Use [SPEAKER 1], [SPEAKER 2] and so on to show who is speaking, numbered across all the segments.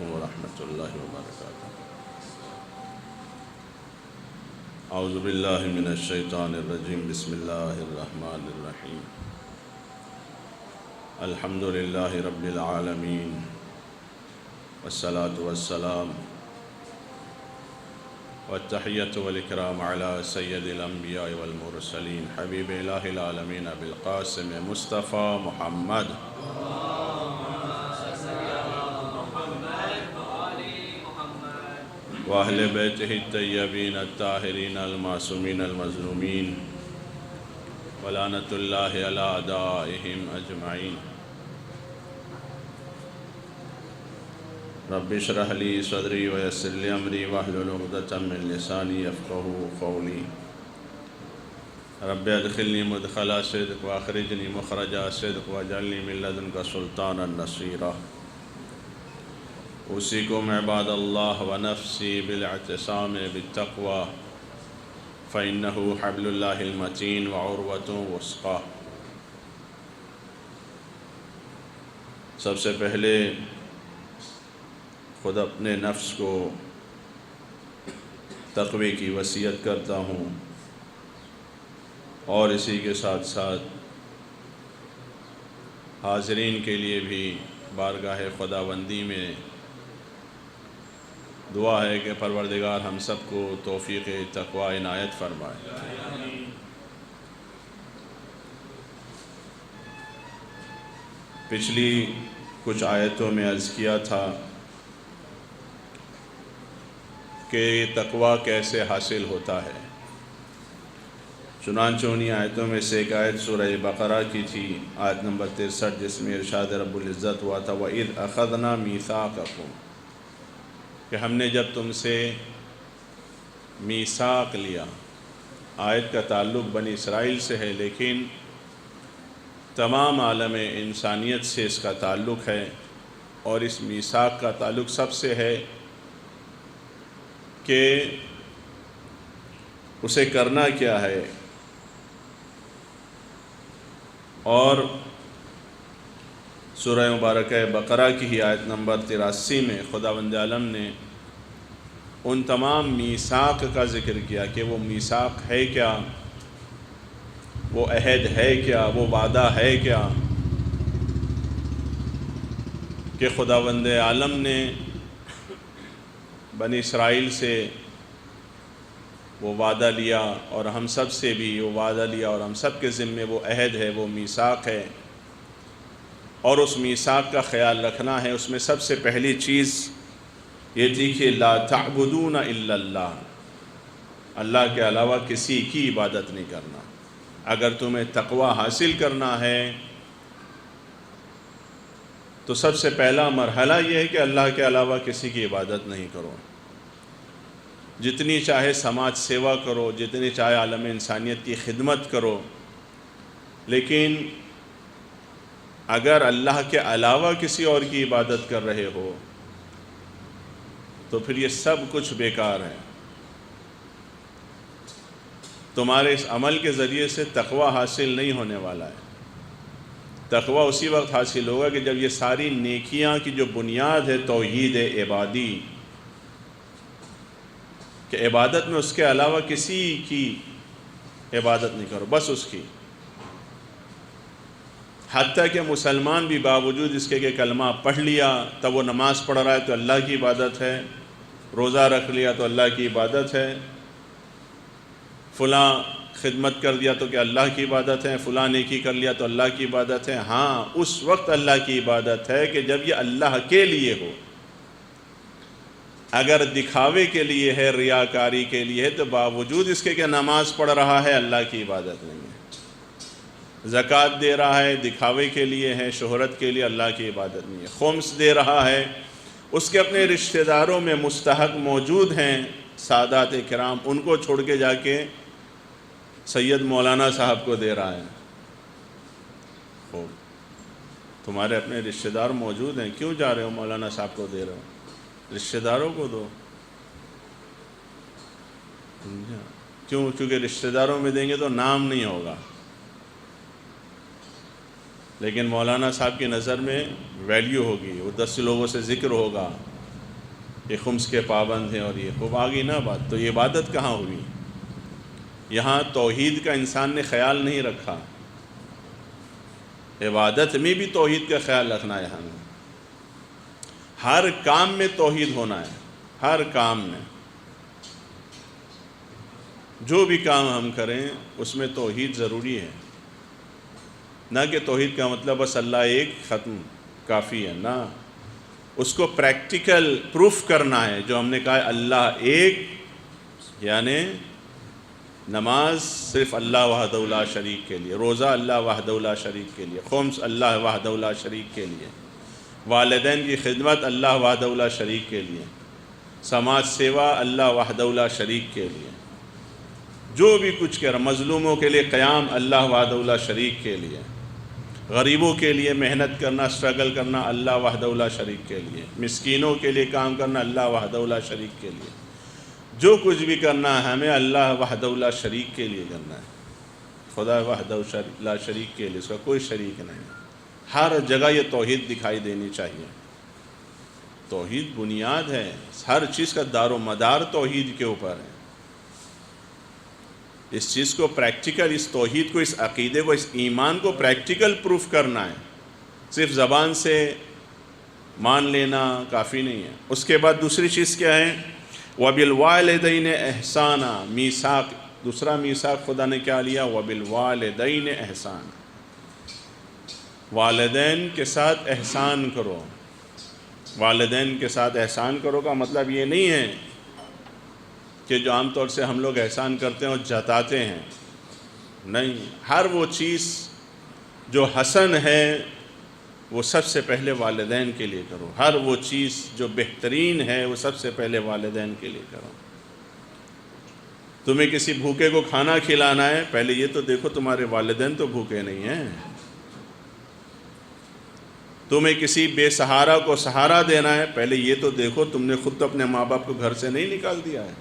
[SPEAKER 1] علیکم ورحمۃ اللہ وبرکاتہ۔ اعوذ باللہ من الشیطان الرجیم، بسم اللہ الرحمن الرحیم۔ الحمد للہ رب العالمین، والصلاة والسلام والتحیۃ والاکرام علی سید الانبیاء والمرسلین، حبیب الہ العالمین ابی القاسم مصطفیٰ محمد واہل بیتہ الطیبین الطاہرین المعصومین المظلومین، ولعنۃ اللہ علی اعدائہم اجمعین۔ رب اشرح لی صدری ویسر لی امری واحلل عقدۃ من لسانی یفقہوا قولی۔ رب ادخلنی مدخل صدق واخرجنی مخرج صدق واجعلنی من لدنک سلطانا نصیرا۔ اوصیکم عباد اللہ ونفسی بالاعتصام بالتقوی فإنہ حبل اللہ المتین وعروۃ وثقی۔ سب سے پہلے خود اپنے نفس کو تقوی کی وصیت کرتا ہوں، اور اسی کے ساتھ ساتھ حاضرین کے لیے بھی بارگاہ خداوندی میں دعا ہے کہ پروردگار ہم سب کو توفیق تقوی عنایت فرمائے۔ پچھلی کچھ آیتوں میں عرض کیا تھا کہ تقوی کیسے حاصل ہوتا ہے۔ چنانچہ انہی آیتوں میں سے ایک آیت سورہ بقرہ کی تھی، آیت نمبر 63، جس میں ارشاد رب العزت ہوا تھا وَإِذْ أَخَذْنَا مِيثَاقَكُمْ، کہ ہم نے جب تم سے میثاق لیا۔ آیت کا تعلق بنی اسرائیل سے ہے، لیکن تمام عالم انسانیت سے اس کا تعلق ہے، اور اس میثاق کا تعلق سب سے ہے کہ اسے کرنا کیا ہے۔ اور سورہ مبارکہ بقرہ کی ہی آیت نمبر 83 میں خداوند عالم نے ان تمام میثاق کا ذکر کیا کہ وہ میثاق ہے کیا، وہ عہد ہے کیا، وہ وعدہ ہے کیا، کہ خداوند عالم نے بنی اسرائیل سے وہ وعدہ لیا، اور ہم سب سے بھی وہ وعدہ لیا، اور ہم سب کے ذمے وہ عہد ہے، وہ میثاق ہے، اور اس میثاق کا خیال رکھنا ہے۔ اس میں سب سے پہلی چیز یہ تھی کہ لا تعبدون الا اللہ، اللہ کے علاوہ کسی کی عبادت نہیں کرنا۔ اگر تمہیں تقوی حاصل کرنا ہے تو سب سے پہلا مرحلہ یہ ہے کہ اللہ کے علاوہ کسی کی عبادت نہیں کرو۔ جتنی چاہے سماج سیوا کرو، جتنی چاہے عالم انسانیت کی خدمت کرو، لیکن اگر اللہ کے علاوہ کسی اور کی عبادت کر رہے ہو تو پھر یہ سب کچھ بیکار ہے۔ تمہارے اس عمل کے ذریعے سے تقوی حاصل نہیں ہونے والا ہے۔ تقوی اسی وقت حاصل ہوگا کہ جب یہ ساری نیکیاں کی جو بنیاد ہے توحید عبادی، کہ عبادت میں اس کے علاوہ کسی کی عبادت نہیں کرو، بس اس کی۔ حتیٰ کہ مسلمان بھی باوجود اس کے کہ کلمہ پڑھ لیا تب وہ نماز پڑھ رہا ہے تو اللہ کی عبادت ہے، روزہ رکھ لیا تو اللہ کی عبادت ہے، فلاں خدمت کر دیا تو کہ اللہ کی عبادت ہے، فلاں نیکی کر لیا تو اللہ کی عبادت ہے۔ ہاں، اس وقت اللہ کی عبادت ہے کہ جب یہ اللہ کے لیے ہو۔ اگر دکھاوے کے لیے ہے، ریاکاری کے لیے ہے، تو باوجود اس کے کہ نماز پڑھ رہا ہے اللہ کی عبادت نہیں ہے۔ زکوٰۃ دے رہا ہے، دکھاوے کے لیے ہے، شہرت کے لیے، اللہ کی عبادت نہیں ہے۔ خمس دے رہا ہے، اس کے اپنے رشتہ داروں میں مستحق موجود ہیں سادات کرام، ان کو چھوڑ کے جا کے سید مولانا صاحب کو دے رہا ہے۔ خوب، تمہارے اپنے رشتہ دار موجود ہیں، کیوں جا رہے ہو مولانا صاحب کو دے رہے ہو؟ رشتہ داروں کو دو۔ کیوں؟ چونکہ رشتہ داروں میں دیں گے تو نام نہیں ہوگا، لیکن مولانا صاحب کی نظر میں ویلیو ہوگی، وہ 10 لوگوں سے ذکر ہوگا، یہ خمس کے پابند ہیں اور یہ خوب آگی نہ بات، تو یہ عبادت کہاں ہوئی؟ یہاں توحید کا انسان نے خیال نہیں رکھا، عبادت میں بھی توحید کا خیال رکھنا ہے ہمیں، ہر کام میں توحید ہونا ہے، ہر کام میں جو بھی کام ہم کریں اس میں توحید ضروری ہے، نہ کہ توحید کا مطلب بس اللہ ایک ختم کافی ہے، نہ، اس کو پریکٹیکل پروف کرنا ہے۔ جو ہم نے کہا ہے اللہ ایک، یعنی نماز صرف اللہ وحدہ لا شریک کے لیے، روزہ اللہ وحدہ لا شریک کے لیے، خمس اللہ وحدہ لا شریک کے لیے، والدین کی خدمت اللہ وحدہ لا شریک کے لیے، سماج سیوا اللہ وحدہ لا شریک کے لیے، جو بھی کچھ کر مظلوموں کے لیے قیام اللہ وحدہ لا شریک کے لیے، غریبوں کے لیے محنت کرنا، اسٹرگل کرنا اللہ وحدہ لا شریک کے لیے، مسکینوں کے لیے کام کرنا اللہ وحدہ لا شریک کے لیے، جو کچھ بھی کرنا ہے ہمیں اللہ وحدہ لا شریک کے لیے کرنا ہے، خدا وحدہ لا شریک کے لیے، اس کا کوئی شریک نہیں۔ ہر جگہ یہ توحید دکھائی دینی چاہیے، توحید بنیاد ہے، ہر چیز کا دار و مدار توحید کے اوپر ہے۔ اس چیز کو پریکٹیکل، اس توحید کو، اس عقیدے کو، اس ایمان کو پریکٹیکل پروف کرنا ہے، صرف زبان سے مان لینا کافی نہیں ہے۔ اس کے بعد دوسری چیز کیا ہے؟ وَبِالْوَالِدَيْنِ احسانا، میثاق، دوسرا میثاق خدا نے کیا لیا؟ وَبِالْوَالِدَيْنِ احسانا، والدین کے ساتھ احسان کرو۔ والدین کے ساتھ احسان کرو کا مطلب یہ نہیں ہے کہ جو عام طور سے ہم لوگ احسان کرتے ہیں اور جتاتے ہیں، نہیں، ہر وہ چیز جو حسن ہے وہ سب سے پہلے والدین کے لیے کرو، ہر وہ چیز جو بہترین ہے وہ سب سے پہلے والدین کے لیے کرو۔ تمہیں کسی بھوکے کو کھانا کھلانا ہے، پہلے یہ تو دیکھو تمہارے والدین تو بھوکے نہیں ہیں۔ تمہیں کسی بے سہارا کو سہارا دینا ہے، پہلے یہ تو دیکھو تم نے خود تو اپنے ماں باپ کو گھر سے نہیں نکال دیا ہے۔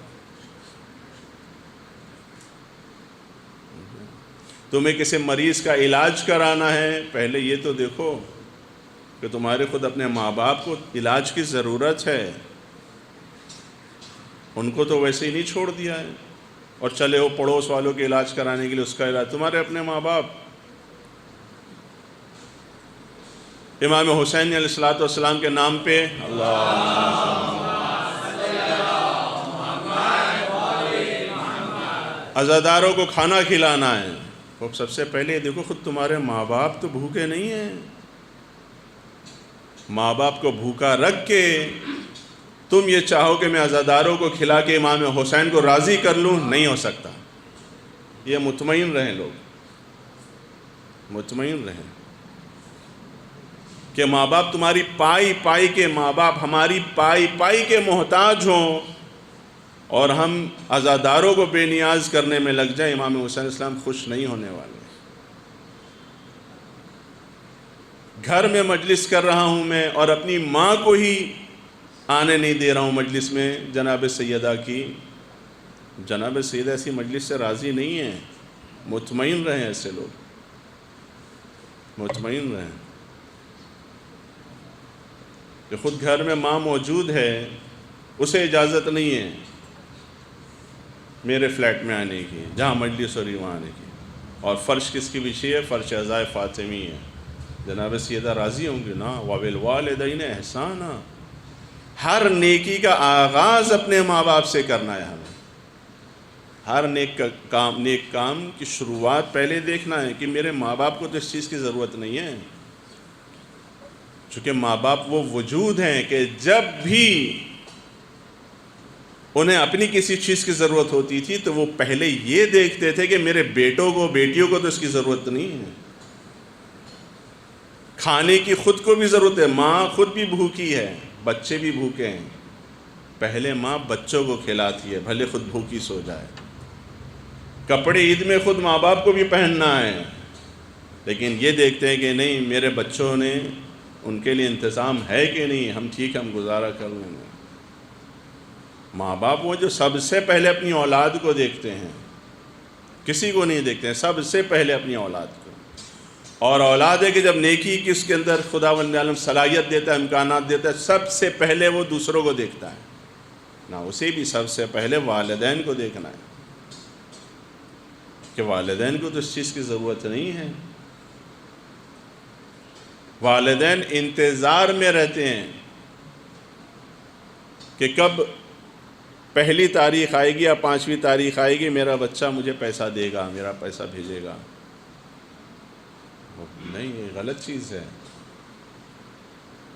[SPEAKER 1] تمہیں کسی مریض کا علاج کرانا ہے، پہلے یہ تو دیکھو کہ تمہارے خود اپنے ماں باپ کو علاج کی ضرورت ہے، ان کو تو ویسے ہی نہیں چھوڑ دیا ہے اور چلے ہو پڑوس والوں کے علاج کرانے کے لیے، اس کا علاج تمہارے اپنے ماں باپ۔ امام حسین علیہ السلام کے نام پہ عزاداروں کو کھانا کھلانا ہے، وہ سب سے پہلے دیکھو خود تمہارے ماں باپ تو بھوکے نہیں ہیں۔ ماں باپ کو بھوکا رکھ کے تم یہ چاہو کہ میں عزاداروں کو کھلا کے امام حسین کو راضی کر لوں، نہیں ہو سکتا۔ یہ مطمئن رہیں، لوگ مطمئن رہیں کہ ماں باپ تمہاری پائی پائی کے، ماں باپ ہماری پائی پائی کے محتاج ہوں اور ہم عزاداروں کو بے نیاز کرنے میں لگ جائیں، امام حسین علیہ السلام خوش نہیں ہونے والے۔ گھر میں مجلس کر رہا ہوں میں اور اپنی ماں کو ہی آنے نہیں دے رہا ہوں مجلس میں جناب سیدہ کی، جناب سیدہ ایسی مجلس سے راضی نہیں ہیں۔ مطمئن رہیں، ایسے لوگ مطمئن رہیں کہ خود گھر میں ماں موجود ہے، اسے اجازت نہیں ہے میرے فلیٹ میں آنے کی، جہاں مجلس ہو رہی وہاں آنے کی، اور فرش کس کی بچھی ہے؟ فرش عزائے فاطمی ہے۔ جناب سیدہ راضی ہوں گی نا؟ وَبِالْوَالِدَيْنِ احسانا، ہر نیکی کا آغاز اپنے ماں باپ سے کرنا ہے ہمیں، ہر نیک کام کی شروعات پہلے دیکھنا ہے کہ میرے ماں باپ کو تو اس چیز کی ضرورت نہیں ہے، چونکہ ماں باپ وہ وجود ہیں کہ جب بھی انہیں اپنی کسی چیز کی ضرورت ہوتی تھی تو وہ پہلے یہ دیکھتے تھے کہ میرے بیٹوں کو بیٹیوں کو تو اس کی ضرورت نہیں ہے۔ کھانے کی خود کو بھی ضرورت ہے، ماں خود بھی بھوکی ہے، بچے بھی بھوکے ہیں، پہلے ماں بچوں کو کھلاتی ہے بھلے خود بھوکی سو جائے۔ کپڑے عید میں خود ماں باپ کو بھی پہننا ہے، لیکن یہ دیکھتے ہیں کہ نہیں میرے بچوں نے ان کے لیے انتظام ہے کہ نہیں، ہم ٹھیک ہم گزارا کر لیں گے۔ ماں باپ وہ جو سب سے پہلے اپنی اولاد کو دیکھتے ہیں، کسی کو نہیں دیکھتے ہیں، سب سے پہلے اپنی اولاد کو۔ اور اولاد ہے کہ جب نیکی کس کے اندر خداوند عالم صلاحیت دیتا ہے، امکانات دیتا ہے، سب سے پہلے وہ دوسروں کو دیکھتا ہے۔ نہ اسے بھی سب سے پہلے والدین کو دیکھنا ہے کہ والدین کو تو اس چیز کی ضرورت نہیں ہے. والدین انتظار میں رہتے ہیں کہ کب پہلی تاریخ آئے گی یا 5ویں تاریخ آئے گی، میرا بچہ مجھے پیسہ دے گا، میرا پیسہ بھیجے گا. نہیں، یہ غلط چیز ہے.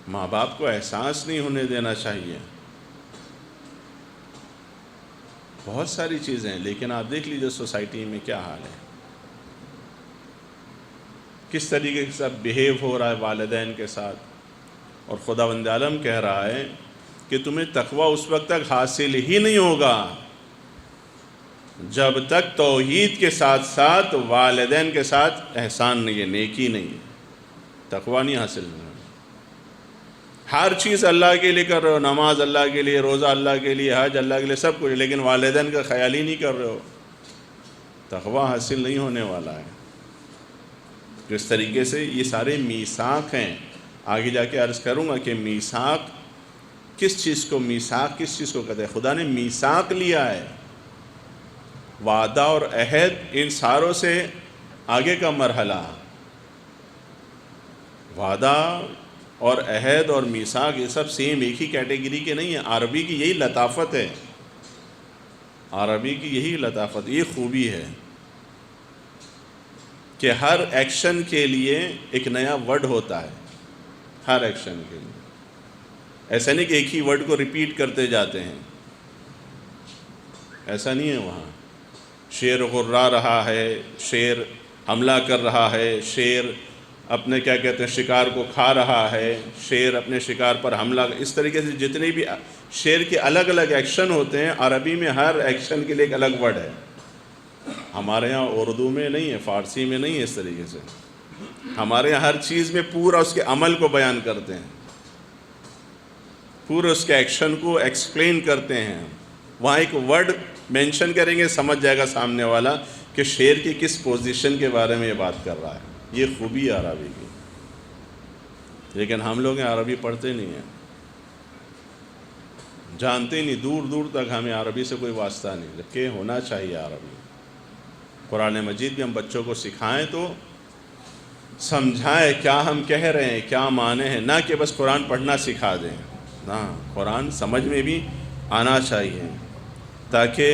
[SPEAKER 1] ماں باپ کو احساس نہیں ہونے دینا چاہیے. بہت ساری چیزیں ہیں، لیکن آپ دیکھ لیجیے سوسائٹی میں کیا حال ہے، کس طریقے سے بیہیو ہو رہا ہے والدین کے ساتھ. اور خداوند عالم کہہ رہا ہے کہ تمہیں تقویٰ اس وقت تک حاصل ہی نہیں ہوگا جب تک توحید کے ساتھ ساتھ والدین کے ساتھ احسان نہیں ہے، نیکی نہیں ہے. تقویٰ نہیں حاصل ہوگا. ہر چیز اللہ کے لیے کر رہے ہو، نماز اللہ کے لیے، روزہ اللہ کے لیے، حج اللہ کے لیے، سب کچھ، لیکن والدین کا خیال ہی نہیں کر رہے ہو. تقویٰ حاصل نہیں ہونے والا ہے. جس طریقے سے یہ سارے میثاق ہیں، آگے جا کے عرض کروں گا کہ میثاق کس چیز کو کہتے ہیں. خدا نے میثاق لیا ہے، وعدہ اور عہد، ان ساروں سے آگے کا مرحلہ. وعدہ اور عہد اور میثاق یہ سب سیم ایک ہی کیٹیگری کے نہیں ہیں. عربی کی یہی لطافت ہے، عربی کی یہی لطافت، یہ خوبی ہے کہ ہر ایکشن کے لیے ایک نیا ورڈ ہوتا ہے. ہر ایکشن کے لیے ایسا نہیں کہ ایک ہی ورڈ کو ریپیٹ کرتے جاتے ہیں، ایسا نہیں ہے. وہاں شیر غرا رہا ہے، شیر حملہ کر رہا ہے، شیر اپنے کیا کہتے ہیں شکار کو کھا رہا ہے، شیر اپنے شکار پر حملہ، اس طریقے سے جتنے بھی شیر کے الگ الگ ایکشن ہوتے ہیں، عربی میں ہر ایکشن کے لیے ایک الگ ورڈ ہے. ہمارے ہاں اردو میں نہیں ہے، فارسی میں نہیں ہے. اس طریقے سے ہمارے یہاں ہر چیز میں پورا اس کے عمل کو بیان کرتے ہیں، پورے اس کے ایکشن کو ایکسپلین کرتے ہیں. وہاں ایک ورڈ مینشن کریں گے، سمجھ جائے گا سامنے والا کہ شیر کی کس پوزیشن کے بارے میں یہ بات کر رہا ہے. یہ خوبی ہے عربی کی. لیکن ہم لوگ عربی پڑھتے نہیں ہیں، جانتے نہیں، دور دور تک ہمیں عربی سے کوئی واسطہ نہیں، جبکہ ہونا چاہیے عربی. قرآن مجید بھی ہم بچوں کو سکھائیں تو سمجھائیں کیا ہم کہہ رہے ہیں، کیا معنی ہیں، نہ کہ بس قرآن پڑھنا سکھا دیں. نہ، قرآن سمجھ میں بھی آنا چاہیے تاکہ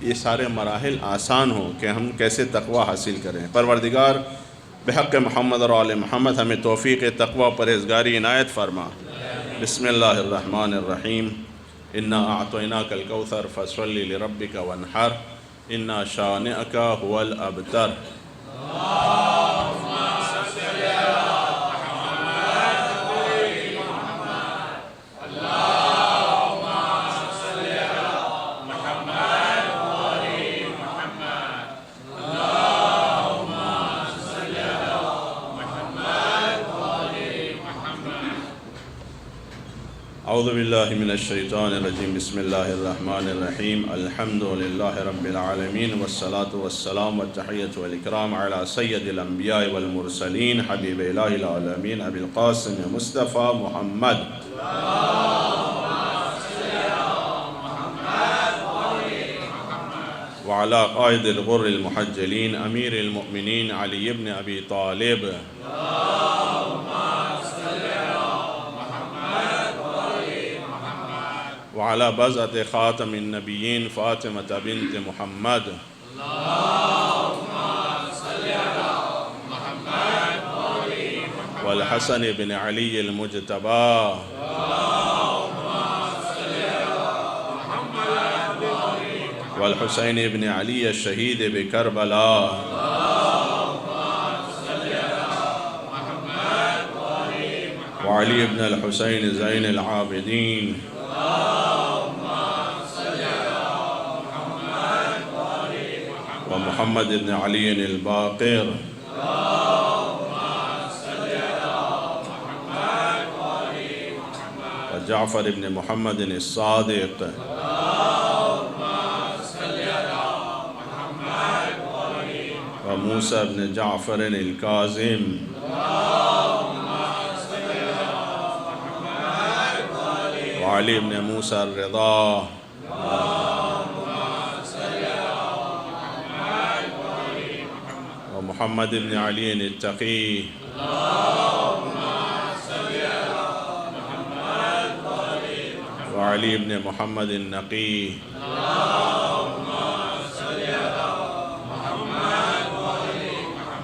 [SPEAKER 1] یہ سارے مراحل آسان ہوں کہ ہم کیسے تقویٰ حاصل کریں. پروردگار بحق محمد اور آل محمد ہمیں توفیق تقویٰ پرہیزگاری عنایت فرما. بسم اللہ الرحمن الرحیم. انا اعطیناک الکوثر فصلی لربک وانحر انا شانئک هو الابتر. اعوذ باللہ من الشیطان الرجیم. بسم اللہ الرحمن الرحیم. الحمد للہ رب العالمین والصلاة والسلام والتحیۃ والاکرام علی سید الانبیاء والمرسلین حبیب الہ العالمین ابی القاسم مصطفیٰ محمد وعلی قائد الغر المحجلین امیر المؤمنین علی بن ابی طالب وعلى بزعة خاتم النبيين فاطمة بنت محمد والحسن بن علي المجتبى والحسين بن علي الشهيد بكربلاء وعلي بن الحسين زين العابدين ومحمد بن علي الباقر وجعفر بن محمد الصادق وموسى بن جعفر الكاظم وعلي بن موسى الرضا محمد بن علی التقی وعلی بن محمد النقی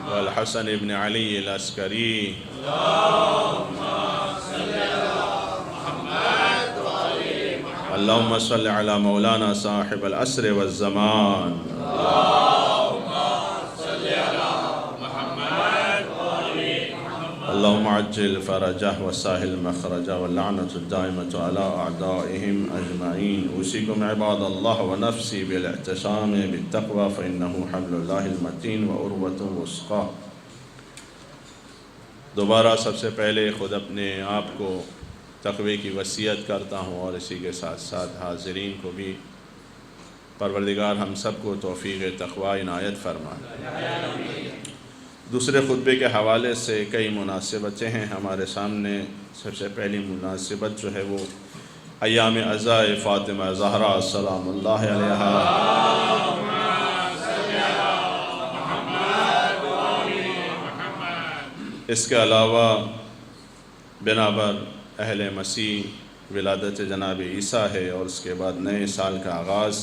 [SPEAKER 1] والحسن بن علی العسکری اللهم صل على مولانا صاحب العصر والزمان اللهم عجل فرجه وسهل مخرجه واللعنة الدائمة على أعدائهم أجمعين أوصيكم عباد الله ونفسي بالاعتصام بالتقوى فإنه حبل الله المتين وعروة الوثقى. دوبارہ سب سے پہلے خود اپنے آپ کو تقوی کی وصیت کرتا ہوں اور اسی کے ساتھ ساتھ حاضرین کو بھی پروردگار ہم سب کو توفیق تقوی عنایت فرمائے. دوسرے خطبے کے حوالے سے کئی مناسبتیں ہیں ہمارے سامنے. سب سے پہلی مناسبت جو ہے وہ ایام عزاء فاطمہ زہرا سلام اللہ علیہا. اس کے علاوہ بنابر اہل مسیح ولادت جناب عیسیٰ ہے اور اس کے بعد نئے سال کا آغاز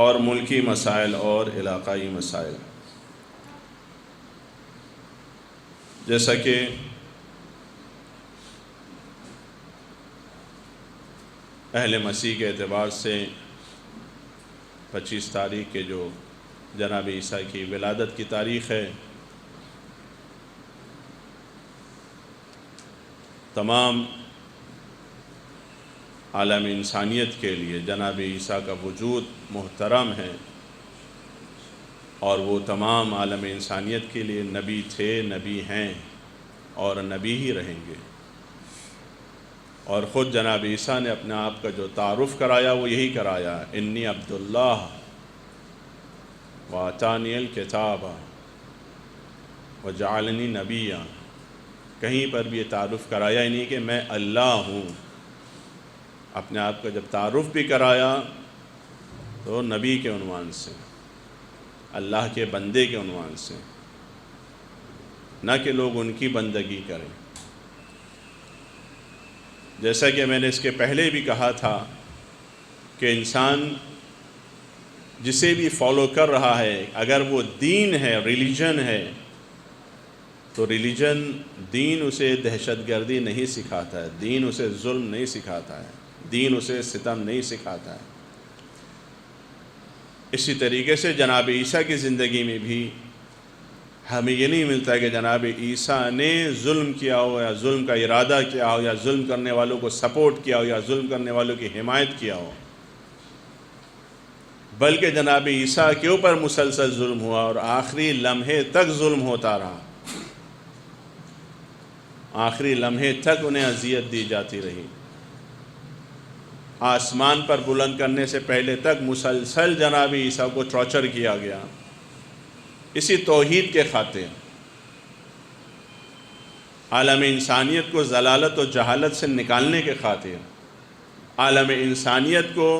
[SPEAKER 1] اور ملکی مسائل اور علاقائی مسائل. جیسا کہ اہل مسیح کے اعتبار سے 25 تاریخ کے جو جناب عیسیٰ کی ولادت کی تاریخ ہے، تمام عالم انسانیت کے لیے جناب عیسیٰ کا وجود محترم ہے اور وہ تمام عالم انسانیت کے لیے نبی تھے، نبی ہیں اور نبی ہی رہیں گے. اور خود جناب عیسیٰ نے اپنے آپ کا جو تعارف کرایا وہ یہی کرایا، انی عبداللہ وآتانی الکتاب وجعلنی نبیا. کہیں پر بھی یہ تعارف کرایا ہی نہیں کہ میں اللہ ہوں. اپنے آپ کا جب تعارف بھی کرایا تو نبی کے عنوان سے، اللہ کے بندے کے عنوان سے، نہ کہ لوگ ان کی بندگی کریں. جیسا کہ میں نے اس کے پہلے بھی کہا تھا کہ انسان جسے بھی فالو کر رہا ہے، اگر وہ دین ہے، ریلیجن ہے، تو ریلیجن دین اسے دہشت گردی نہیں سکھاتا ہے، دین اسے ظلم نہیں سکھاتا ہے، دین اسے ستم نہیں سکھاتا ہے. اسی طریقے سے جناب عیسیٰ کی زندگی میں بھی ہمیں یہ نہیں ملتا کہ جناب عیسیٰ نے ظلم کیا ہو یا ظلم کا ارادہ کیا ہو یا ظلم کرنے والوں کو سپورٹ کیا ہو یا ظلم کرنے والوں کی حمایت کیا ہو، بلکہ جناب عیسیٰ کے اوپر مسلسل ظلم ہوا اور آخری لمحے تک ظلم ہوتا رہا. آخری لمحے تک انہیں اذیت دی جاتی رہی. آسمان پر بلند کرنے سے پہلے تک مسلسل جناب عیسیٰ کو ٹارچر کیا گیا، اسی توحید کے خاطر، عالم انسانیت کو ضلالت و جہالت سے نکالنے کے خاطر، عالم انسانیت کو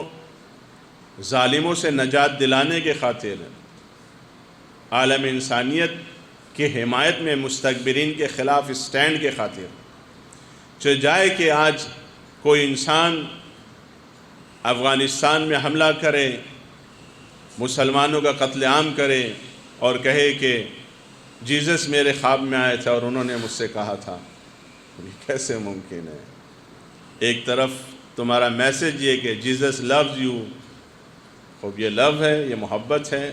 [SPEAKER 1] ظالموں سے نجات دلانے کے خاطر، عالم انسانیت کی حمایت میں مستکبرین کے خلاف اسٹینڈ کے خاطر. چہ جائے کہ آج کوئی انسان افغانستان میں حملہ کرے، مسلمانوں کا قتل عام کرے اور کہے کہ جیزس میرے خواب میں آئے تھے اور انہوں نے مجھ سے کہا تھا، یہ کیسے ممکن ہے؟ ایک طرف تمہارا میسج یہ کہ جیزس لوز یو، خوب یہ لو ہے، یہ محبت ہے.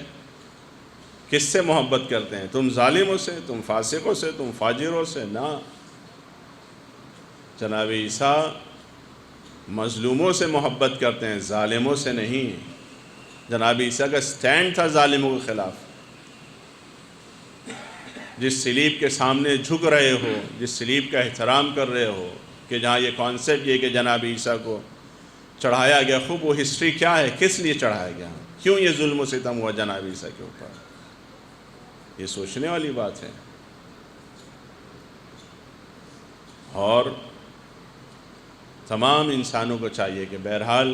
[SPEAKER 1] کس سے محبت کرتے ہیں؟ تم ظالموں سے، تم فاسقوں سے، تم فاجروں سے؟ نہ، جناب عیسیٰ مظلوموں سے محبت کرتے ہیں، ظالموں سے نہیں. جناب عیسیٰ کا سٹینڈ تھا ظالموں کے خلاف. جس صلیب کے سامنے جھک رہے ہو، جس صلیب کا احترام کر رہے ہو، کہ جہاں یہ کانسیپٹ یہ کہ جناب عیسیٰ کو چڑھایا گیا، خوب وہ ہسٹری کیا ہے، کس لیے چڑھایا گیا، کیوں یہ ظلم و ستم ہوا جناب عیسیٰ کے اوپر، یہ سوچنے والی بات ہے. اور تمام انسانوں کو چاہیے کہ بہرحال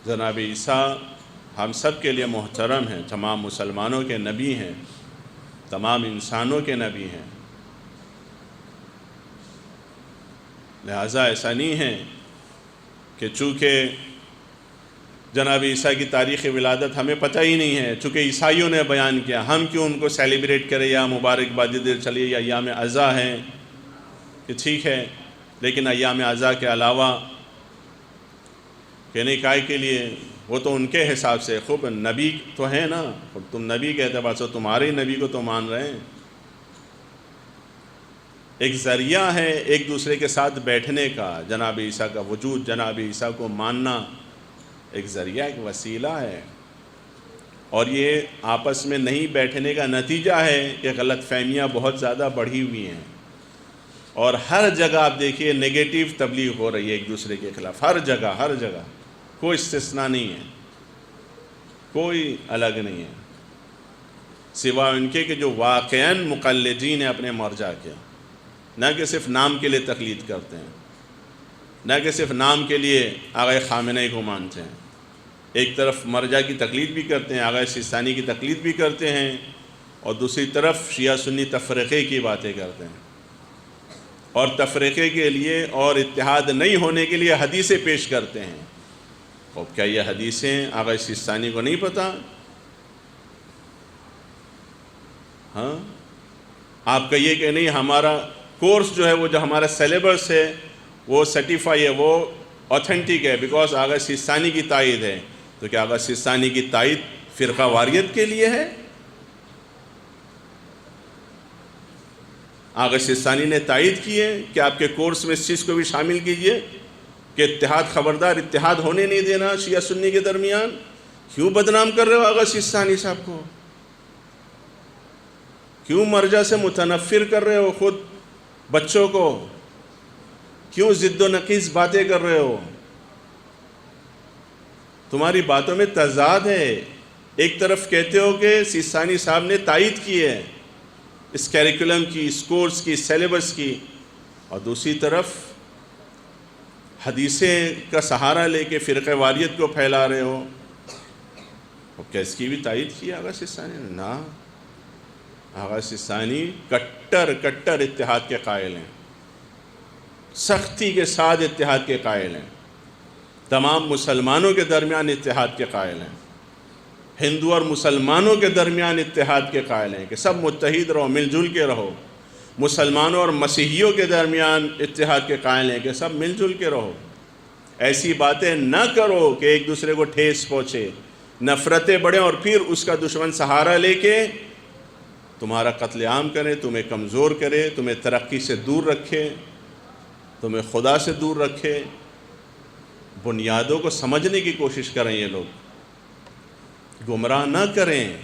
[SPEAKER 1] جناب عیسیٰ ہم سب کے لیے محترم ہیں، تمام مسلمانوں کے نبی ہیں، تمام انسانوں کے نبی ہیں، لہٰذا ایسا نہیں ہے کہ چونکہ جناب عیسیٰ کی تاریخ ولادت ہمیں پتہ ہی نہیں ہے، چونکہ عیسائیوں نے بیان کیا، ہم کیوں ان کو سیلیبریٹ کریں یا مبارکبادی دے چلیے یا ایام عزا ہیں کہ ٹھیک ہے، لیکن ایام عزا کے علاوہ کہنے کائے کے لیے وہ تو ان کے حساب سے خوب نبی تو ہیں نا، تم نبی کے اعتبار سے تمہارے نبی کو تو مان رہے ہیں، ایک ذریعہ ہے ایک دوسرے کے ساتھ بیٹھنے کا، جناب عیسیٰ کا وجود، جناب عیسیٰ کو ماننا ایک ذریعہ، ایک وسیلہ ہے، اور یہ آپس میں نہیں بیٹھنے کا نتیجہ ہے کہ غلط فہمیاں بہت زیادہ بڑھی ہوئی ہیں، اور ہر جگہ آپ دیکھیے نگیٹیو تبلیغ ہو رہی ہے ایک دوسرے کے خلاف، ہر جگہ کوئی استثناء نہیں ہے، کوئی الگ نہیں ہے، سوائے ان کے کہ جو واقعاً مقلدین ہیں اپنے مرجع کے، نہ کہ صرف نام کے لیے تقلید کرتے ہیں، نہ کہ صرف نام کے لیے آغا خامنہئی کو مانتے ہیں، ایک طرف مرجع کی تقلید بھی کرتے ہیں، آغا سیستانی کی تقلید بھی کرتے ہیں، اور دوسری طرف شیعہ سنی تفرقے کی باتیں کرتے ہیں، اور تفرقے کے لیے اور اتحاد نہیں ہونے کے لیے حدیثیں پیش کرتے ہیں۔ اور کیا یہ حدیثیں آغا سیستانی کو نہیں پتہ؟ ہاں، آپ کہیے کہ نہیں ہمارا کورس جو ہے وہ جو ہمارا سلیبس ہے وہ سرٹیفائی ہے، وہ اوتھینٹک ہے بیکاز آغا سیستانی کی تائید ہے، تو کیا آغا سیستانی کی تائید فرقہ واریت کے لیے ہے؟ آغا سیستانی نے تائید کی ہے کہ آپ کے کورس میں اس چیز کو بھی شامل کیجئے کہ اتحاد، خبردار اتحاد ہونے نہیں دینا شیعہ سنی کے درمیان؟ کیوں بدنام کر رہے ہو آغا سیستانی صاحب کو؟ کیوں مرجع سے متنفر کر رہے ہو خود بچوں کو؟ کیوں ضد و نقیص باتیں کر رہے ہو؟ تمہاری باتوں میں تضاد ہے، ایک طرف کہتے ہو کہ سیستانی صاحب نے تائید کی ہے اس کیریکولم کی، اس کورس کی، اس سیلیبس کی، اور دوسری طرف حدیثیں کا سہارا لے کے فرقہ واریت کو پھیلا رہے ہو۔ کیا اس کی بھی تائید کی ہے آغا سیستانی نے؟ نا، آغا سیستانی کٹر اتحاد کے قائل ہیں، سختی کے ساتھ اتحاد کے قائل ہیں، تمام مسلمانوں کے درمیان اتحاد کے قائل ہیں، ہندو اور مسلمانوں کے درمیان اتحاد کے قائل ہیں کہ سب متحد رہو، مل جل کے رہو، مسلمانوں اور مسیحیوں کے درمیان اتحاد کے قائل ہیں کہ سب مل جل کے رہو۔ ایسی باتیں نہ کرو کہ ایک دوسرے کو ٹھیس پہنچے، نفرتیں بڑھیں، اور پھر اس کا دشمن سہارا لے کے تمہارا قتل عام کرے، تمہیں کمزور کرے، تمہیں ترقی سے دور رکھے، تمہیں خدا سے دور رکھے۔ بنیادوں کو سمجھنے کی کوشش کریں، یہ لوگ گمراہ نہ کریں۔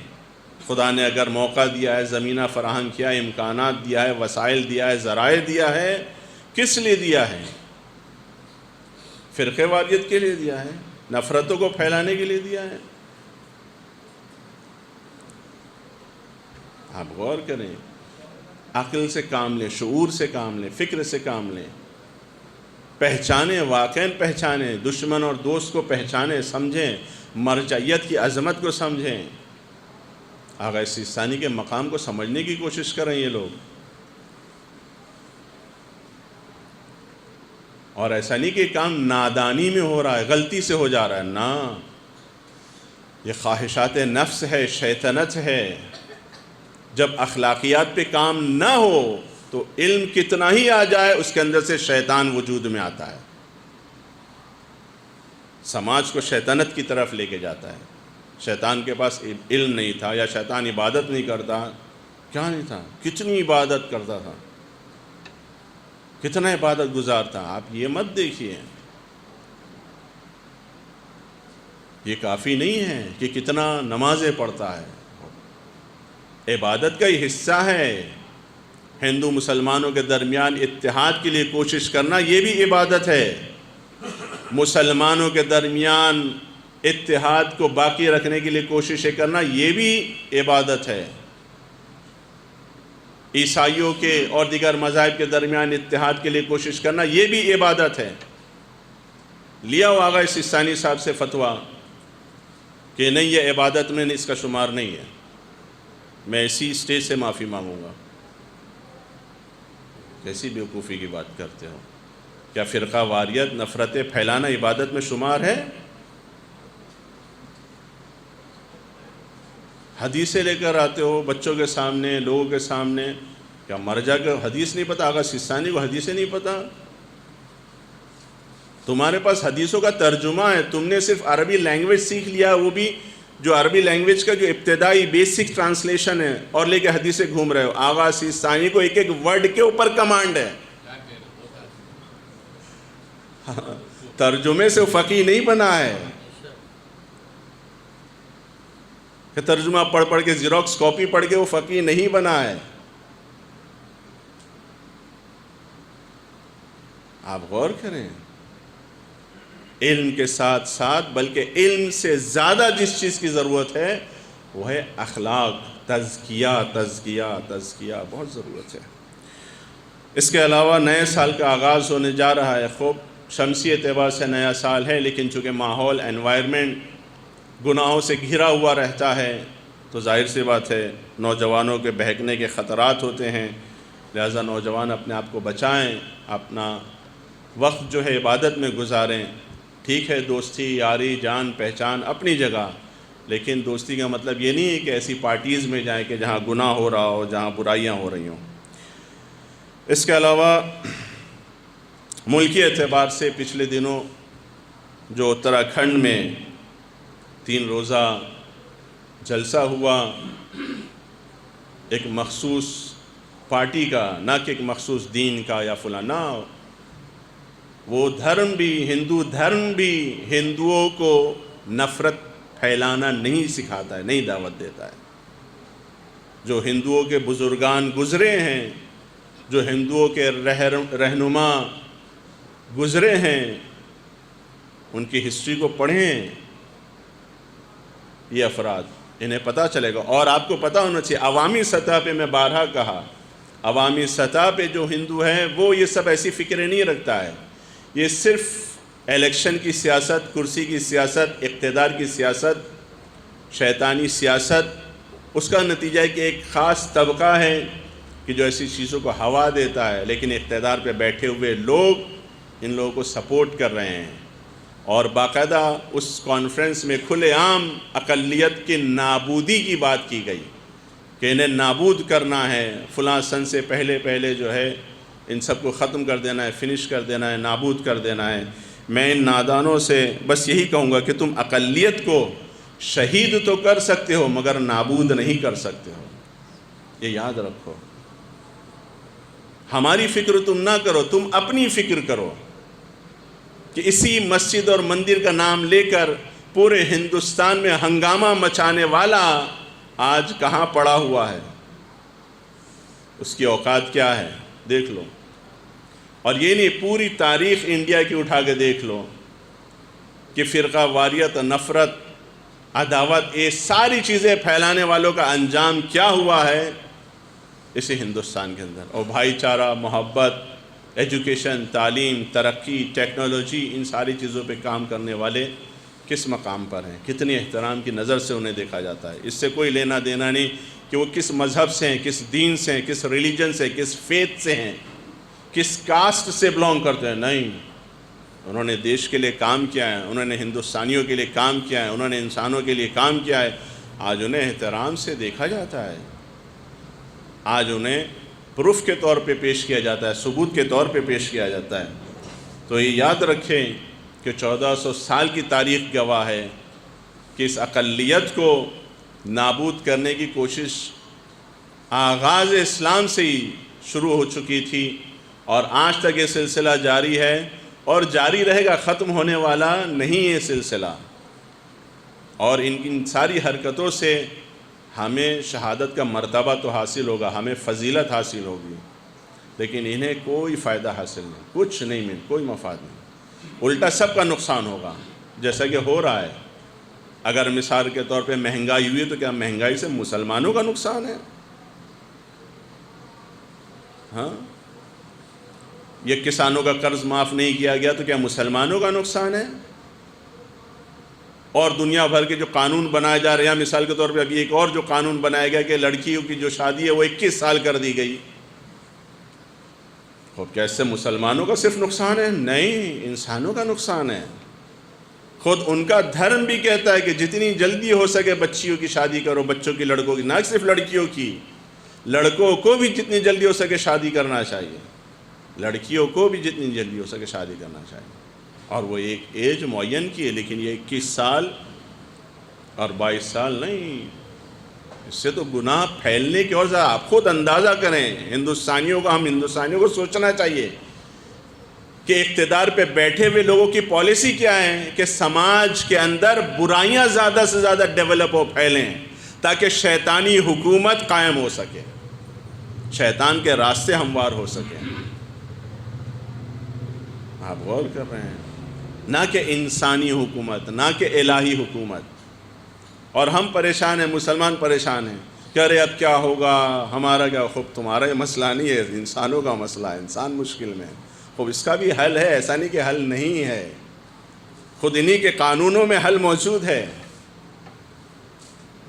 [SPEAKER 1] خدا نے اگر موقع دیا ہے، زمینہ فراہم کیا ہے، امکانات دیا ہے، وسائل دیا ہے، ذرائع دیا ہے، کس لیے دیا ہے؟ فرقہ واریت کے لیے دیا ہے، نفرتوں کو پھیلانے کے لیے دیا ہے؟ آپ غور کریں، عقل سے کام لیں، شعور سے کام لیں، فکر سے کام لیں، پہچانیں، واقعاً پہچانیں، دشمن اور دوست کو پہچانیں، سمجھیں، مرجعیت کی عظمت کو سمجھیں، آغا سیستانی کے مقام کو سمجھنے کی کوشش کریں یہ لوگ۔ اور ایسا نہیں کہ کام نادانی میں ہو رہا ہے، غلطی سے ہو جا رہا ہے، نا، یہ خواہشات نفس ہے، شیطنت ہے۔ جب اخلاقیات پہ کام نہ ہو تو علم کتنا ہی آ جائے اس کے اندر سے شیطان وجود میں آتا ہے، سماج کو شیطنت کی طرف لے کے جاتا ہے۔ شیطان کے پاس علم نہیں تھا، یا شیطان عبادت نہیں کرتا، کیا نہیں تھا، کتنی عبادت کرتا تھا، کتنا عبادت گزار تھا۔ آپ یہ مت دیکھیے، یہ کافی نہیں ہے کہ کتنا نمازیں پڑھتا ہے، عبادت کا ہی حصہ ہے۔ ہندو مسلمانوں کے درمیان اتحاد کے لیے کوشش کرنا یہ بھی عبادت ہے، مسلمانوں کے درمیان اتحاد کو باقی رکھنے کے لیے کوششیں کرنا یہ بھی عبادت ہے، عیسائیوں کے اور دیگر مذاہب کے درمیان اتحاد کے لیے کوشش کرنا یہ بھی عبادت ہے۔ لیا ہو آغا سستانی صاحب سے فتویٰ کہ نہیں یہ عبادت میں اس کا شمار نہیں ہے، میں اسی اسٹیج سے معافی مانگوں گا۔ کیسی بیوقوفی کی بات کرتے ہو؟ کیا فرقہ واریت، نفرتیں پھیلانا عبادت میں شمار ہے؟ حدیثیں لے کر آتے ہو بچوں کے سامنے، لوگوں کے سامنے، کیا مر جا کر حدیث نہیں پتہ؟ آغا سستانی کو حدیثیں نہیں پتہ؟ تمہارے پاس حدیثوں کا ترجمہ ہے، تم نے صرف عربی لینگویج سیکھ لیا، وہ بھی جو عربی لینگویج کا جو ابتدائی بیسک ٹرانسلیشن ہے، اور لے کے حدیثیں گھوم رہے ہو۔ آغا سستانی کو ایک ایک ورڈ کے اوپر کمانڈ ہے، ترجمے سے فقیہ نہیں بنا ہے کہ ترجمہ پڑھ پڑھ کے، زیروکس کاپی پڑھ کے وہ فقیہ نہیں بنا ہے۔ آپ غور کریں، علم کے ساتھ ساتھ بلکہ علم سے زیادہ جس چیز کی ضرورت ہے وہ ہے اخلاق، تزکیہ بہت ضرورت ہے۔ اس کے علاوہ نئے سال کا آغاز ہونے جا رہا ہے، خوب شمسی اعتبار سے نیا سال ہے، لیکن چونکہ ماحول، انوائرمنٹ گناہوں سے گھرا ہوا رہتا ہے تو ظاہر سی بات ہے نوجوانوں کے بہکنے کے خطرات ہوتے ہیں، لہذا نوجوان اپنے آپ کو بچائیں، اپنا وقت جو ہے عبادت میں گزاریں۔ ٹھیک ہے دوستی، یاری، جان پہچان اپنی جگہ، لیکن دوستی کا مطلب یہ نہیں ہے کہ ایسی پارٹیز میں جائیں کہ جہاں گناہ ہو رہا ہو، جہاں برائیاں ہو رہی ہوں۔ اس کے علاوہ ملکی اعتبار سے پچھلے دنوں جو اتراکھنڈ میں 3 روزہ جلسہ ہوا، ایک مخصوص پارٹی کا، نہ کہ ایک مخصوص دین کا یا فلانا، وہ دھرم بھی، ہندو دھرم بھی ہندوؤں کو نفرت پھیلانا نہیں سکھاتا ہے، نہیں دعوت دیتا ہے۔ جو ہندوؤں کے بزرگان گزرے ہیں، جو ہندوؤں کے رہنما گزرے ہیں، ان کی ہسٹری کو پڑھیں یہ افراد، انہیں پتہ چلے گا۔ اور آپ کو پتہ ہونا چاہیے، عوامی سطح پہ میں بارہا کہا، عوامی سطح پہ جو ہندو ہے وہ یہ سب ایسی فکریں نہیں رکھتا ہے، یہ صرف الیکشن کی سیاست، کرسی کی سیاست، اقتدار کی سیاست، شیطانی سیاست، اس کا نتیجہ ہے کہ ایک خاص طبقہ ہے کہ جو ایسی چیزوں کو ہوا دیتا ہے، لیکن اقتدار پہ بیٹھے ہوئے لوگ ان لوگوں کو سپورٹ کر رہے ہیں۔ اور باقاعدہ اس کانفرنس میں کھلے عام اقلیت کی نابودی کی بات کی گئی کہ انہیں نابود کرنا ہے، فلاں سن سے پہلے جو ہے ان سب کو ختم کر دینا ہے، فنش کر دینا ہے، نابود کر دینا ہے۔ میں ان نادانوں سے بس یہی کہوں گا کہ تم اقلیت کو شہید تو کر سکتے ہو مگر نابود نہیں کر سکتے ہو، یہ یاد رکھو۔ ہماری فکر تم نہ کرو، تم اپنی فکر کرو کہ اسی مسجد اور مندر کا نام لے کر پورے ہندوستان میں ہنگامہ مچانے والا آج کہاں پڑا ہوا ہے، اس کی اوقات کیا ہے دیکھ لو۔ اور یہ نہیں، پوری تاریخ انڈیا کی اٹھا کے دیکھ لو کہ فرقہ واریت، نفرت، عداوت، یہ ساری چیزیں پھیلانے والوں کا انجام کیا ہوا ہے اسی ہندوستان کے اندر۔ اور بھائی چارہ، محبت، ایجوکیشن، تعلیم، ترقی، ٹیکنالوجی، ان ساری چیزوں پہ کام کرنے والے کس مقام پر ہیں، کتنی احترام کی نظر سے انہیں دیکھا جاتا ہے۔ اس سے کوئی لینا دینا نہیں کہ وہ کس مذہب سے ہیں، کس دین سے ہیں، کس ریلیجن سے، کس فیتھ سے ہیں، کس کاسٹ سے بلونگ کرتے ہیں، نہیں۔ انہوں نے دیش کے لیے کام کیا ہے، انہوں نے ہندوستانیوں کے لیے کام کیا ہے، انہوں نے انسانوں کے لیے کام کیا ہے، آج انہیں احترام سے دیکھا جاتا ہے، آج انہیں پروف کے طور پہ پیش کیا جاتا ہے، ثبوت کے طور پہ پیش کیا جاتا ہے۔ تو یہ یاد رکھیں کہ 1400 سال کی تاریخ گواہ ہے کہ اس اقلیت کو نابود کرنے کی کوشش آغاز اسلام سے ہی شروع ہو چکی تھی، اور آج تک یہ سلسلہ جاری ہے اور جاری رہے گا، ختم ہونے والا نہیں یہ سلسلہ۔ اور ان ساری حرکتوں سے ہمیں شہادت کا مرتبہ تو حاصل ہوگا، ہمیں فضیلت حاصل ہوگی، لیکن انہیں کوئی فائدہ حاصل نہیں، کچھ نہیں مل، کوئی مفاد نہیں، الٹا سب کا نقصان ہوگا، جیسا کہ ہو رہا ہے۔ اگر مثال کے طور پہ مہنگائی ہوئی تو کیا مہنگائی سے مسلمانوں کا نقصان ہے؟ ہاں، یہ کسانوں کا قرض معاف نہیں کیا گیا تو کیا مسلمانوں کا نقصان ہے؟ اور دنیا بھر کے جو قانون بنائے جا رہے ہیں، مثال کے طور پہ ابھی ایک اور جو قانون بنایا گیا کہ لڑکیوں کی جو شادی ہے وہ 21 سال کر دی گئی، خود کیا اس سے مسلمانوں کا صرف نقصان ہے؟ نہیں، انسانوں کا نقصان ہے۔ خود ان کا دھرم بھی کہتا ہے کہ جتنی جلدی ہو سکے بچیوں کی شادی کرو، بچوں کی، لڑکوں کی، نہ صرف لڑکیوں کی، لڑکوں کو بھی جتنی جلدی ہو سکے شادی کرنا چاہیے، لڑکیوں کو بھی جتنی جلدی ہو سکے شادی کرنا چاہیے۔ اور وہ ایک ایج معین کی ہے، لیکن یہ 21 سال اور 22 سال نہیں، اس سے تو گناہ پھیلنے کی اور زیادہ۔ آپ خود اندازہ کریں، ہندوستانیوں کو، ہم ہندوستانیوں کو سوچنا چاہیے کہ اقتدار پہ بیٹھے ہوئے لوگوں کی پالیسی کیا ہے کہ سماج کے اندر برائیاں زیادہ سے زیادہ ڈیولپ ہو، پھیلیں، تاکہ شیطانی حکومت قائم ہو سکے، شیطان کے راستے ہموار ہو سکیں۔ آپ غور کر رہے ہیں، نہ کہ انسانی حکومت، نہ کہ الہی حکومت۔ اور ہم پریشان ہیں، مسلمان پریشان ہیں کہ ارے اب کیا ہوگا، ہمارا کیا؟ خوب تمہارا یہ مسئلہ نہیں ہے، انسانوں کا مسئلہ ہے، انسان مشکل میں ہے، خوب اس کا بھی حل ہے، ایسا نہیں کہ حل نہیں ہے، خود انہی کے قانونوں میں حل موجود ہے۔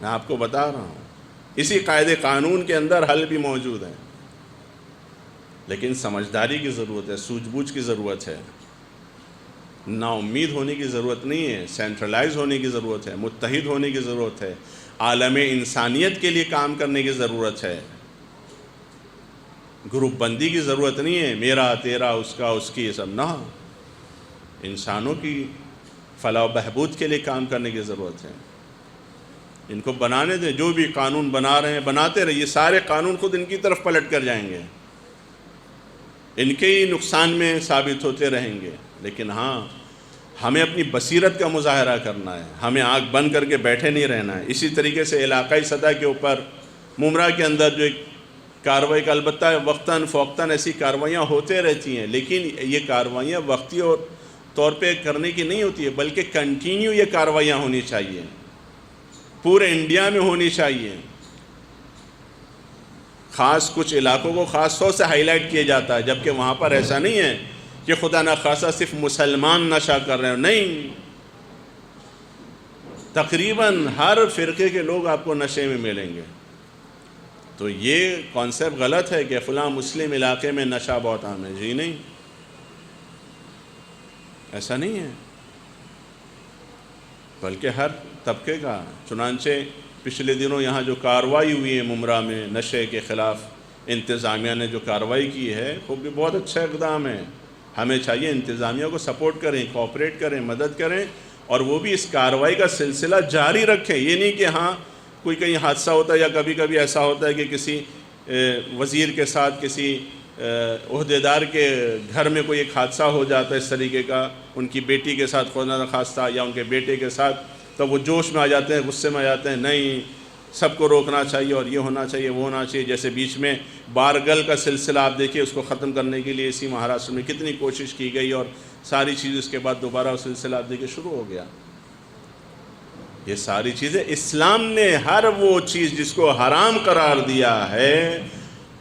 [SPEAKER 1] میں آپ کو بتا رہا ہوں، اسی قاعدے قانون کے اندر حل بھی موجود ہے، لیکن سمجھداری کی ضرورت ہے، سوجھ بوجھ کی ضرورت ہے، نا امید ہونے کی ضرورت نہیں ہے، سینٹرلائز ہونے کی ضرورت ہے، متحد ہونے کی ضرورت ہے، عالم انسانیت کے لیے کام کرنے کی ضرورت ہے، گروپ بندی کی ضرورت نہیں ہے، میرا تیرا، اس کا اس کی، یہ سب نہ، انسانوں کی فلاح و بہبود کے لیے کام کرنے کی ضرورت ہے۔ ان کو بنانے دیں، جو بھی قانون بنا رہے ہیں بناتے رہیے، سارے قانون خود ان کی طرف پلٹ کر جائیں گے، ان کے ہی نقصان میں ثابت ہوتے رہیں گے۔ لیکن ہاں، ہمیں اپنی بصیرت کا مظاہرہ کرنا ہے، ہمیں آنکھ بند کر کے بیٹھے نہیں رہنا ہے۔ اسی طریقے سے علاقائی سطح کے اوپر ممرا کے اندر جو ایک کارروائی کا، البتہ وقتاً فوقتاً ایسی کارروائیاں ہوتے رہتی ہیں، لیکن یہ کارروائیاں وقتی اور طور پہ کرنے کی نہیں ہوتی ہے، بلکہ کنٹینیو یہ کارروائیاں ہونی چاہیے، پورے انڈیا میں ہونی چاہیے۔ خاص کچھ علاقوں کو خاص طور سے ہائی لائٹ کیا جاتا ہے، جبکہ وہاں پر ایسا نہیں ہے کہ خدا نخواستہ صرف مسلمان نشہ کر رہے ہیں، نہیں، تقریباً ہر فرقے کے لوگ آپ کو نشے میں ملیں گے۔ تو یہ کانسیپٹ غلط ہے کہ فلاں مسلم علاقے میں نشہ بہت عام ہے، جی نہیں، ایسا نہیں ہے، بلکہ ہر طبقے کا۔ چنانچہ پچھلے دنوں یہاں جو کارروائی ہوئی ہے ممرا میں نشے کے خلاف، انتظامیہ نے جو کارروائی کی ہے، وہ بھی بہت اچھا اقدام ہے۔ ہمیں چاہیے انتظامیہ کو سپورٹ کریں، کوآپریٹ کریں، مدد کریں، اور وہ بھی اس کارروائی کا سلسلہ جاری رکھیں۔ یہ نہیں کہ ہاں کوئی کہیں حادثہ ہوتا ہے، یا کبھی کبھی ایسا ہوتا ہے کہ کسی وزیر کے ساتھ، کسی عہدیدار کے گھر میں کوئی ایک حادثہ ہو جاتا ہے اس طریقے کا، ان کی بیٹی کے ساتھ خدا نخواستہ، یا ان کے بیٹے کے ساتھ، تو وہ جوش میں آ جاتے ہیں، غصے میں آ جاتے ہیں۔ نہیں، سب کو روکنا چاہیے، اور یہ ہونا چاہیے، وہ ہونا چاہیے۔ جیسے بیچ میں بارگل کا سلسلہ آپ دیکھیے، اس کو ختم کرنے کے لیے اسی مہاراشٹر میں کتنی کوشش کی گئی، اور ساری چیز اس کے بعد دوبارہ وہ سلسلہ آپ دیکھیے شروع ہو گیا۔ یہ ساری چیزیں اسلام نے ہر وہ چیز جس کو حرام قرار دیا ہے،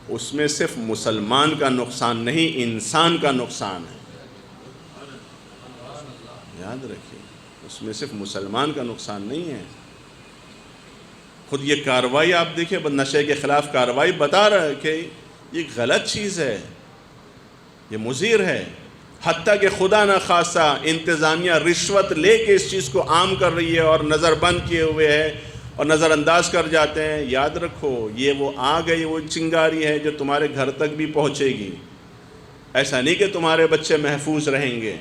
[SPEAKER 1] اس میں صرف مسلمان کا نقصان نہیں، انسان کا نقصان ہے، یاد رکھیے، اس میں صرف مسلمان کا نقصان نہیں ہے۔ خود یہ کارروائی آپ دیکھیں، نشے کے خلاف کارروائی بتا رہا ہے کہ یہ غلط چیز ہے، یہ مضر ہے، حتیٰ کہ خدا نخواستہ انتظامیہ رشوت لے کے اس چیز کو عام کر رہی ہے، اور نظر بند کیے ہوئے ہے، اور نظر انداز کر جاتے ہیں۔ یاد رکھو، یہ وہ آگ ہے، وہ چنگاری ہے جو تمہارے گھر تک بھی پہنچے گی۔ ایسا نہیں کہ تمہارے بچے محفوظ رہیں گے،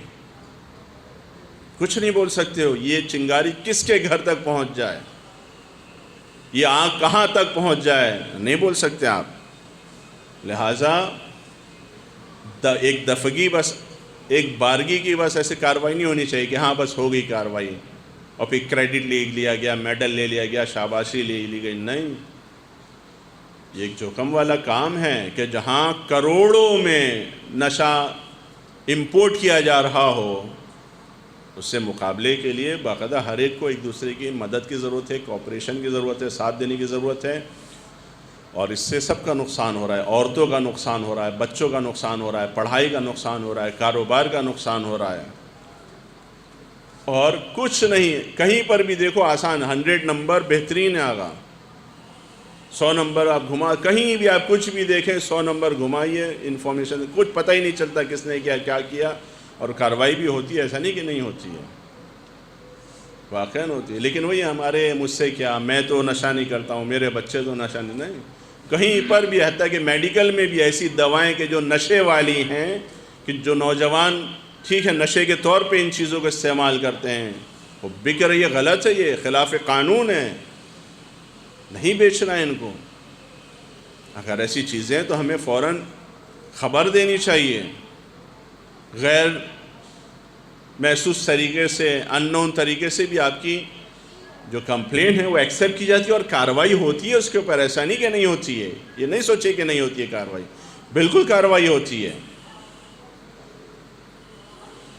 [SPEAKER 1] کچھ نہیں بول سکتے ہو، یہ چنگاری کس کے گھر تک پہنچ جائے، یہ آگ کہاں تک پہنچ جائے، نہیں بول سکتے آپ۔ لہٰذا ایک دفعی بس، ایک بارگی کی بس ایسے کارروائی نہیں ہونی چاہیے کہ ہاں بس ہو گئی کارروائی، اور پھر کریڈٹ لے لیا گیا، میڈل لے لیا گیا، شاباشی لے لی گئی۔ نہیں، یہ ایک جوخم والا کام ہے کہ جہاں کروڑوں میں نشہ امپورٹ کیا جا رہا ہو، اس سے مقابلے کے لیے باقاعدہ ہر ایک کو ایک دوسرے کی مدد کی ضرورت ہے، کوآپریشن کی ضرورت ہے، ساتھ دینے کی ضرورت ہے۔ اور اس سے سب کا نقصان ہو رہا ہے، عورتوں کا نقصان ہو رہا ہے، بچوں کا نقصان ہو رہا ہے، پڑھائی کا نقصان ہو رہا ہے، کاروبار کا نقصان ہو رہا ہے، اور کچھ نہیں، کہیں پر بھی دیکھو آسان، 100 نمبر بہترین ہے آگا، 100 نمبر آپ گھما، کہیں بھی آپ کچھ بھی دیکھیں 100 نمبر گھمائیے، انفارمیشن کچھ پتہ ہی نہیں چلتا کس نے کیا کیا، اور کارروائی بھی ہوتی ہے، ایسا نہیں کہ نہیں ہوتی ہے، واقعاً ہوتی ہے، لیکن وہی ہمارے مجھ سے کیا، میں تو نشہ نہیں کرتا ہوں، میرے بچے تو نشہ نہیں، کہیں پر بھی، حتیٰ کہ میڈیکل میں بھی ایسی دوائیں کہ جو نشے والی ہیں، کہ جو نوجوان ٹھیک ہے نشے کے طور پہ ان چیزوں کو استعمال کرتے ہیں، وہ بک رہی ہے، غلط ہے، یہ خلاف قانون ہے، نہیں بیچنا ہے ان کو۔ اگر ایسی چیزیں تو ہمیں فوراً خبر دینی چاہیے، غیر محسوس طریقے سے، ان نون طریقے سے بھی آپ کی جو کمپلین ہے وہ ایکسیپٹ کی جاتی ہے اور کارروائی ہوتی ہے اس کے اوپر، ایسا نہیں کہ نہیں ہوتی ہے، یہ نہیں سوچے کہ نہیں ہوتی ہے کارروائی، بالکل کارروائی ہوتی ہے۔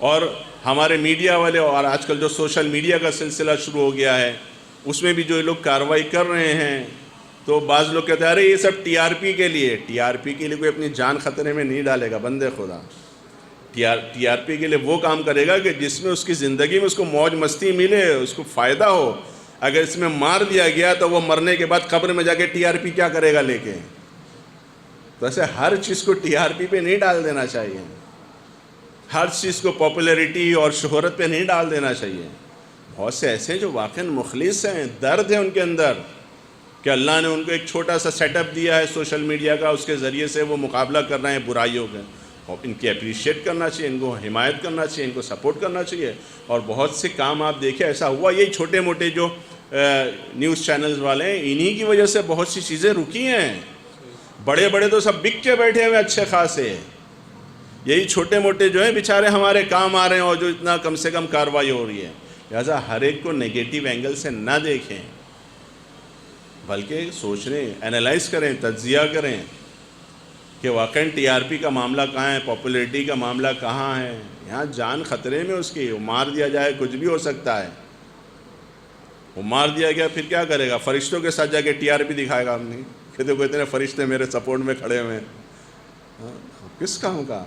[SPEAKER 1] اور ہمارے میڈیا والے، اور آج کل جو سوشل میڈیا کا سلسلہ شروع ہو گیا ہے، اس میں بھی جو لوگ کارروائی کر رہے ہیں، تو بعض لوگ کہتے ہیں ارے یہ سب ٹی آر پی کے لیے، ٹی آر پی کے لیے کوئی اپنی جان خطرے میں نہیں ڈالے گا بندے خدا، ٹی آر پی کے لیے وہ کام کرے گا کہ جس میں اس کی زندگی میں اس کو موج مستی ملے، اس کو فائدہ ہو۔ اگر اس میں مار دیا گیا تو وہ مرنے کے بعد قبر میں جا کے ٹی آر پی کیا کرے گا لے کے؟ تو ایسے ہر چیز کو ٹی آر پی پہ نہیں ڈال دینا چاہیے، ہر چیز کو پاپولیرٹی اور شہرت پہ نہیں ڈال دینا چاہیے۔ بہت سے ایسے ہیں جو واقعاً مخلص ہیں، درد ہے ان کے اندر کہ اللہ نے ان کو ایک چھوٹا سا سیٹ اپ دیا ہے سوشل میڈیا کا، اس کے ذریعے سے وہ مقابلہ کر رہے ہیں برائیوں کے، اور ان کی اپریشیٹ کرنا چاہیے، ان کو حمایت کرنا چاہیے، ان کو سپورٹ کرنا چاہیے۔ اور بہت سے کام آپ دیکھیں ایسا ہوا، یہی چھوٹے موٹے جو نیوز چینلز والے ہیں، انہی کی وجہ سے بہت سی چیزیں رکی ہیں، بڑے بڑے تو سب بک کے بیٹھے ہوئے اچھے خاصے، یہی چھوٹے موٹے جو ہیں بیچارے ہمارے کام آ رہے ہیں، اور جو اتنا کم سے کم کارروائی ہو رہی ہے۔ لہٰذا ہر ایک کو نیگیٹو اینگل سے نہ دیکھیں، بلکہ سوچیں، اینالائز کریں، تجزیہ کریں کہ واقعاً ٹی آر پی کا معاملہ کہاں ہے، پاپولیرٹی کا معاملہ کہاں ہے، یہاں جان خطرے میں اس کی، وہ مار دیا جائے کچھ بھی ہو سکتا ہے، وہ مار دیا گیا پھر کیا کرے گا؟ فرشتوں کے ساتھ جا کے ٹی آر پی دکھائے گا، ہم نہیں کہ دیکھو اتنے فرشتے میرے سپورٹ میں کھڑے ہوئے ہیں، کس کام کا؟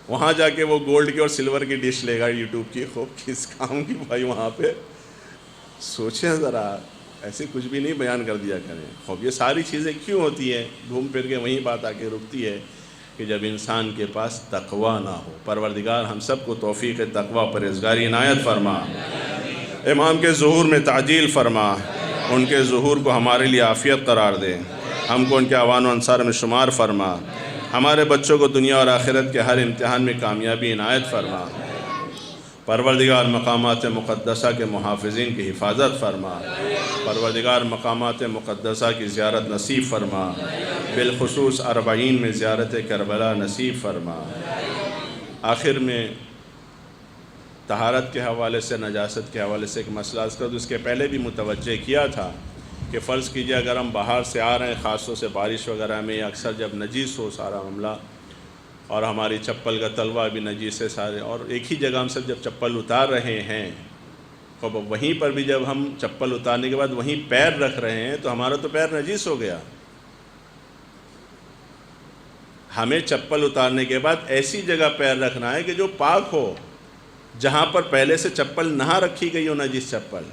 [SPEAKER 1] وہاں جا کے وہ گولڈ کی اور سلور کی ڈش لے گا یوٹیوب کی، خوب کس کام کی بھائی؟ وہاں پہ سوچیں ذرا، ایسے کچھ بھی نہیں بیان کر دیا کریں۔ خوب یہ ساری چیزیں کیوں ہوتی ہیں؟ گھوم پھر کے وہیں بات آ کے رکتی ہے کہ جب انسان کے پاس تقویٰ نہ ہو۔ پروردگار ہم سب کو توفیق تقویٰ پرہیزگاری عنایت فرما، امام کے ظہور میں تعجیل فرما، ان کے ظہور کو ہمارے لیے عافیت قرار دے، ہم کو ان کے اعوان و انصار میں شمار فرما، ہمارے بچوں کو دنیا اور آخرت کے ہر امتحان میں کامیابی عنایت فرما۔ پروردگار مقامات مقدسہ کے محافظین کی حفاظت فرما، پروردگار مقامات مقدسہ کی زیارت نصیب فرما، بالخصوص 40 میں زیارت کربلا نصیب فرما۔ آخر میں طہارت کے حوالے سے، نجاست کے حوالے سے ایک مسئلہ عرض کر دوں، اس کے پہلے بھی متوجہ کیا تھا کہ فرض کیجئے اگر ہم باہر سے آ رہے ہیں، خاص طور سے بارش وغیرہ میں، اکثر جب نجیس ہو سارا معاملہ، اور ہماری چپل کا تلوا بھی نجیس ہے سارے، اور ایک ہی جگہ ہم سب جب چپل اتار رہے ہیں، اور وہیں پر بھی جب ہم چپل اتارنے کے بعد وہیں پیر رکھ رہے ہیں تو ہمارا تو پیر نجیس ہو گیا۔ ہمیں چپل اتارنے کے بعد ایسی جگہ پیر رکھنا ہے کہ جو پاک ہو، جہاں پر پہلے سے چپل نہ رکھی گئی ہو نجیس چپل،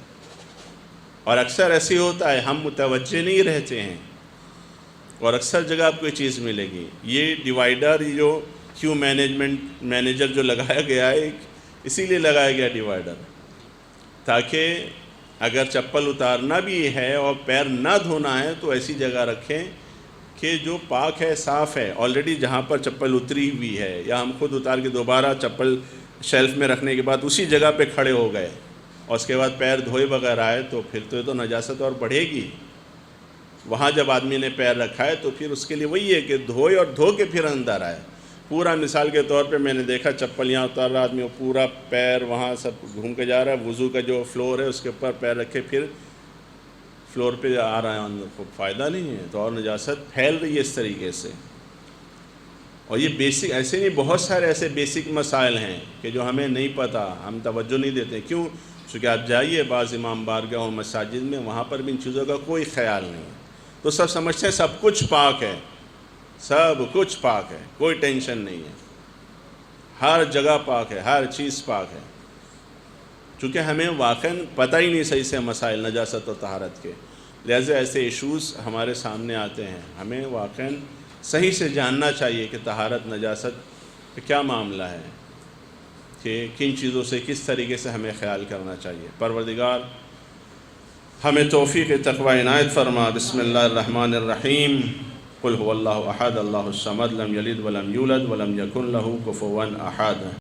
[SPEAKER 1] اور اکثر ایسے ہوتا ہے ہم متوجہ نہیں رہتے ہیں، اور اکثر جگہ آپ کو یہ چیز ملے گی۔ یہ ڈیوائیڈر، یہ جو کیو مینیجر جو لگایا گیا ہے، اسی لیے لگایا گیا ڈیوائیڈر، تاکہ اگر چپل اتارنا بھی ہے اور پیر نہ دھونا ہے تو ایسی جگہ رکھیں کہ جو پاک ہے، صاف ہے، آلریڈی جہاں پر چپل اتری ہوئی ہے، یا ہم خود اتار کے دوبارہ چپل شیلف میں رکھنے کے بعد اسی جگہ پہ کھڑے ہو گئے اور اس کے بعد پیر دھوئے بغیر آئے تو پھر تو نجاست اور بڑھے گی۔ وہاں جب آدمی نے پیر رکھا ہے تو پھر اس کے لیے وہی ہے کہ دھوئے اور دھو کے پھر اندر آئے۔ پورا مثال کے طور پہ میں نے دیکھا چپل یہاں اتار رہا آدمی، وہ پورا پیر وہاں سب گھوم کے جا رہا ہے، وضو کا جو فلور ہے اس کے اوپر پیر رکھے پھر فلور پہ آ رہا ہے اندر، کو فائدہ نہیں ہے، تو اور نجاست پھیل رہی ہے اس طریقے سے۔ اور یہ بیسک ایسے نہیں، بہت سارے ایسے بیسک مسائل ہیں کہ جو ہمیں نہیں پتہ، ہم توجہ نہیں دیتے۔ کیوں؟ چونکہ آپ جائیے بعض امام بارگاہ و مساجد میں، وہاں پر بھی ان چیزوں کا کوئی خیال نہیں، تو سب سمجھتے ہیں سب کچھ پاک ہے، سب کچھ پاک ہے، کوئی ٹینشن نہیں ہے، ہر جگہ پاک ہے، ہر چیز پاک ہے۔ چونکہ ہمیں واقعاً پتہ ہی نہیں صحیح سے مسائل نجاست و طہارت کے، لہذا ایسے ایشوز ہمارے سامنے آتے ہیں۔ ہمیں واقعاً صحیح سے جاننا چاہیے کہ طہارت نجاست کیا معاملہ ہے، کہ کن چیزوں سے کس طریقے سے ہمیں خیال کرنا چاہیے۔ پروردگار ہمیں توفیق تقوی عنایت فرما۔ بسم اللہ الرحمن الرحیم۔ قل هو اللہ احد اللہ الصمد لم یلد ولم یولد ولم یکن لہ کفوا احد۔